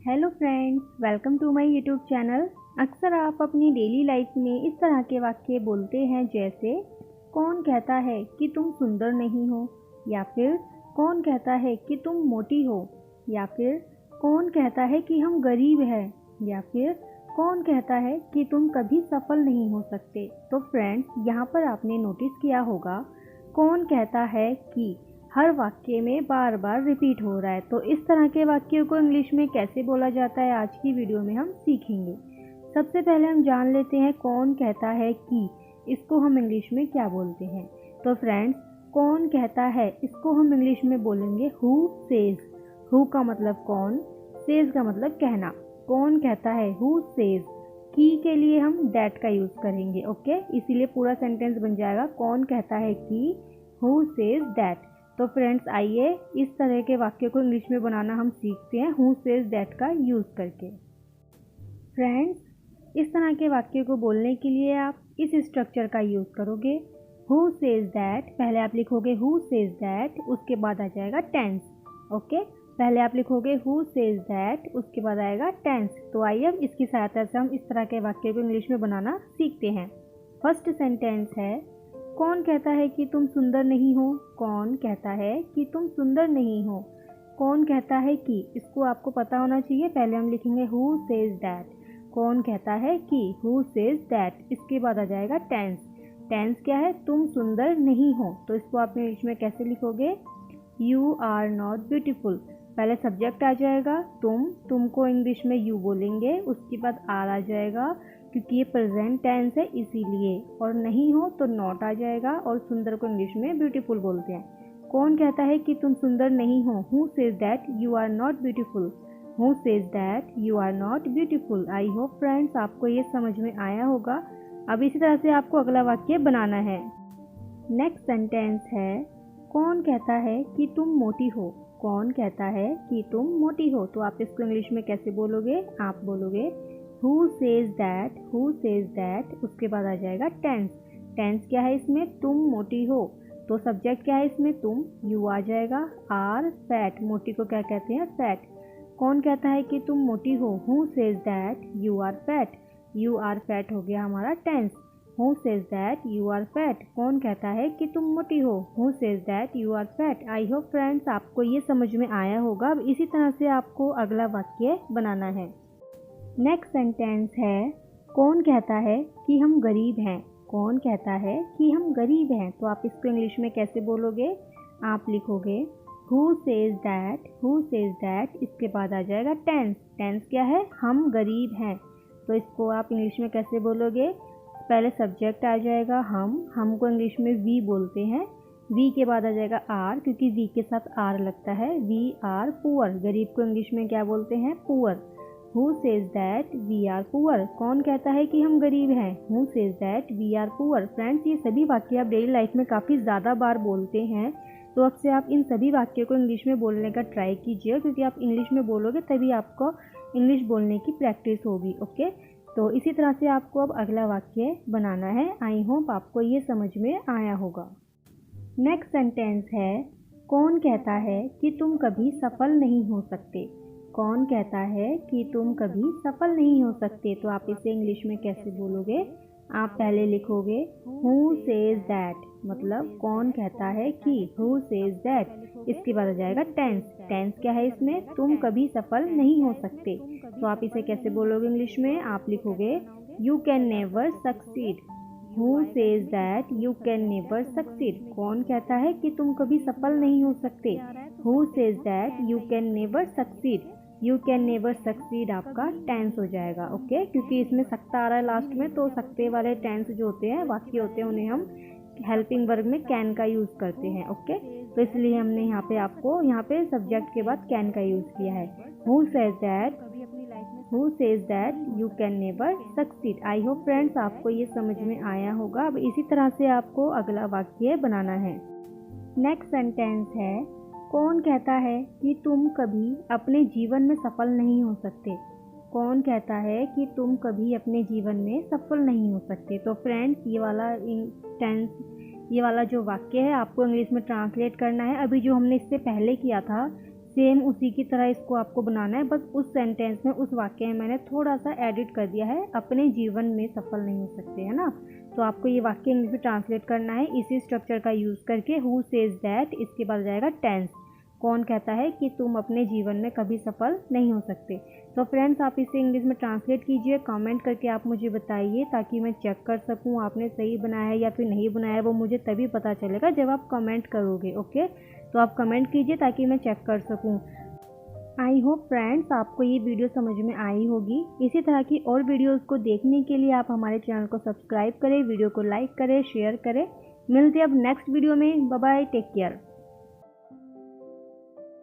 Hello friends, welcome to my YouTube channel. अक्सर आप अपनी डेली लाइफ में इस तरह के वाक्य बोलते हैं जैसे कौन कहता है कि तुम सुंदर नहीं हो, या फिर कौन कहता है कि तुम मोटी हो, या फिर कौन कहता है कि हम गरीब हैं, या फिर कौन कहता है कि तुम कभी सफल नहीं हो सकते। तो फ्रेंड्स, यहाँ पर आपने नोटिस किया होगा कौन कहता है कि हर वाक्य में बार बार रिपीट हो रहा है। तो इस तरह के वाक्यों को इंग्लिश में कैसे बोला जाता है आज की वीडियो में हम सीखेंगे। सबसे पहले हम जान लेते हैं कौन कहता है कि इसको हम इंग्लिश में क्या बोलते हैं। तो फ्रेंड्स, कौन कहता है इसको हम इंग्लिश में बोलेंगे हु सेज। हु का मतलब कौन, सेज का मतलब कहना। कौन कहता है, हु सेज। की के लिए हम दैट का यूज़ करेंगे, ओके। इसीलिए पूरा सेंटेंस बन जाएगा कौन कहता है कि, हु सेज दैट। तो फ्रेंड्स, आइए इस तरह के वाक्य को इंग्लिश में बनाना हम सीखते हैं हु सेज दैट का यूज़ करके। फ्रेंड्स, इस तरह के वाक्य को बोलने के लिए आप इस स्ट्रक्चर का यूज़ करोगे। हु सेज दैट, पहले आप लिखोगे हु सेज दैट, उसके बाद आ जाएगा टेंस, ओके। पहले आप लिखोगे हु सेज दैट, उसके बाद आएगा टेंस। तो आइए अब इसकी सहायता से हम इस तरह के वाक्य को इंग्लिश में बनाना सीखते हैं। फर्स्ट सेंटेंस है, कौन कहता है कि तुम सुंदर नहीं हो। कौन कहता है कि तुम सुंदर नहीं हो। कौन कहता है कि, इसको आपको पता होना चाहिए। पहले हम लिखेंगे हु सेज दैट। कौन कहता है कि, हु सेज दैट। इसके बाद आ जाएगा टेंस। टेंस क्या है, तुम सुंदर नहीं हो। तो इसको आप इंग्लिश में कैसे लिखोगे, यू आर नॉट ब्यूटीफुल। पहले सब्जेक्ट आ जाएगा तुम को इंग्लिश में यू बोलेंगे, उसके बाद आर आ जाएगा क्योंकि ये प्रेजेंट टेंस है इसीलिए, और नहीं हो तो नॉट आ जाएगा, और सुंदर को इंग्लिश में ब्यूटीफुल बोलते हैं। कौन कहता है कि तुम सुंदर नहीं हो, who says that you are not beautiful. Who says that you are not beautiful. I hope friends आपको ये समझ में आया होगा। अब इसी तरह से आपको अगला वाक्य बनाना है। नेक्स्ट सेंटेंस है, कौन कहता है कि तुम मोटी हो। कौन कहता है कि तुम मोटी हो। तो आप इसको इंग्लिश में कैसे बोलोगे, आप बोलोगे who says that. Who says that, उसके बाद आ जाएगा टेंस। टेंस क्या है इसमें, तुम मोटी हो। तो सब्जेक्ट क्या है इसमें, तुम, यू आ जाएगा, आर फैट। मोटी को क्या कहते हैं, फैट। कौन कहता है कि तुम मोटी हो, who says that you are fat. You are fat हो गया हमारा tense. Who says that you are fat. कौन कहता है कि तुम मोटी हो, who says that you are fat. I hope friends आपको ये समझ में आया होगा। अब इसी तरह से आपको अगला वाक्य बनाना है। नेक्स्ट सेंटेंस है, कौन कहता है कि हम गरीब हैं। कौन कहता है कि हम गरीब हैं। तो आप इसको इंग्लिश में कैसे बोलोगे, आप लिखोगे who says that. Who says that, इसके बाद आ जाएगा टेंस। टेंस क्या है, हम गरीब हैं। तो इसको आप इंग्लिश में कैसे बोलोगे, पहले सब्जेक्ट आ जाएगा हम को इंग्लिश में वी बोलते हैं। वी के बाद आ जाएगा आर, क्योंकि वी के साथ आर लगता है। We are poor. गरीब को इंग्लिश में क्या बोलते हैं, poor. Who says that we are poor. कौन कहता है कि हम गरीब हैं, who says that we are poor. Friends, ये सभी वाक्य आप डेली लाइफ में काफ़ी ज़्यादा बार बोलते हैं। तो अब से आप इन सभी वाक्यों को इंग्लिश में बोलने का ट्राई कीजिए, क्योंकि आप इंग्लिश में बोलोगे तभी आपको इंग्लिश बोलने की प्रैक्टिस होगी, ओके। तो इसी तरह से आपको अब अगला वाक्य बनाना है। आई होप आपको ये समझ में आया होगा। नेक्स्ट सेंटेंस है, कौन कहता है कि तुम कभी सफल नहीं हो सकते। कौन कहता है कि तुम कभी सफल नहीं हो सकते। तो आप इसे इंग्लिश में कैसे बोलोगे, आप पहले लिखोगे हु सेज दैट, मतलब कौन कहता है कि, हु सेज दैट। इसके बाद आ जाएगा टेंस। टेंस क्या है इसमें, तुम कभी सफल नहीं हो सकते। तो आप इसे कैसे बोलोगे इंग्लिश में, आप लिखोगे you can never succeed. Who says that you can never succeed. कौन कहता है कि तुम कभी सफल नहीं हो सकते। Who says that you can never succeed. You can never succeed आपका टेंस हो जाएगा, ओके। क्योंकि इसमें सकता आ रहा है लास्ट में, तो सकते वाले टेंस जो होते हैं, वाक्य होते हैं, उन्हें हम हेल्पिंग वर्ब में कैन का यूज़ करते हैं, ओके। तो इसलिए हमने यहाँ पे सब्जेक्ट के बाद कैन का यूज़ किया है। Who says that you can never succeed. I hope friends आपको ये समझ में आया होगा। अब इसी तरह से आपको अगला वाक्य बनाना है। नेक्स्ट सेंटेंस है, कौन कहता है कि तुम कभी अपने जीवन में सफल नहीं हो सकते। कौन कहता है कि तुम कभी अपने जीवन में सफल नहीं हो सकते। तो फ्रेंड्स, ये वाला जो वाक्य है आपको इंग्लिश में ट्रांसलेट करना है। अभी जो हमने इससे पहले किया था सेम उसी की तरह इसको आपको बनाना है, बस उस सेंटेंस में, उस वाक्य में मैंने थोड़ा सा एडिट कर दिया है, अपने जीवन में सफल नहीं हो सकते, है ना। तो आपको ये वाक्य इंग्लिश में ट्रांसलेट करना है इसी स्ट्रक्चर का यूज़ करके। हु सेज दैट, इसके बाद जाएगा टेंस, कौन कहता है कि तुम अपने जीवन में कभी सफल नहीं हो सकते। तो फ्रेंड्स, आप इसे इंग्लिश में ट्रांसलेट कीजिए, कमेंट करके आप मुझे बताइए ताकि मैं चेक कर सकूं आपने सही बनाया है या फिर नहीं बनाया है। वो मुझे तभी पता चलेगा जब आप कमेंट करोगे। ओके, तो आप कमेंट कीजिए ताकि मैं चेक कर सकूं। आई होप फ्रेंड्स आपको ये वीडियो समझ में आई होगी। इसी तरह की और वीडियोस को देखने के लिए आप हमारे चैनल को सब्सक्राइब करें, वीडियो को लाइक करें, शेयर करें। मिलते हैं अब नेक्स्ट वीडियो में। Bye bye, take care.